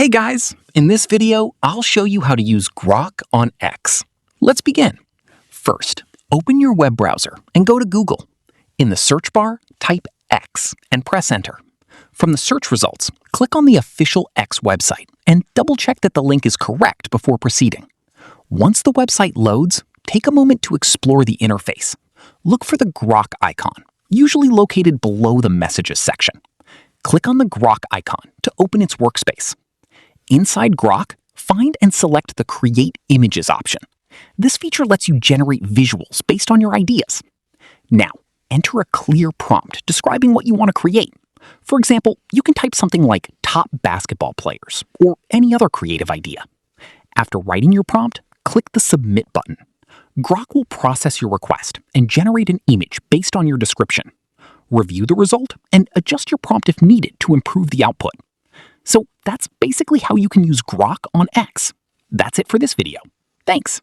Hey guys, in this video, I'll show you how to use Grok on X. Let's begin. First, open your web browser and go to Google. In the search bar, type X and press enter. From the search results, click on the official X website and double-check that the link is correct before proceeding. Once the website loads, take a moment to explore the interface. Look for the Grok icon, usually located below the Messages section. Click on the Grok icon to open its workspace. Inside Grok, find and select the Create Images option. This feature lets you generate visuals based on your ideas. Now, enter a clear prompt describing what you want to create. For example, you can type something like top basketball players or any other creative idea. After writing your prompt, click the Submit button. Grok will process your request and generate an image based on your description. Review the result and adjust your prompt if needed to improve the output. So that's basically how you can use Grok on X. That's it for this video. Thanks.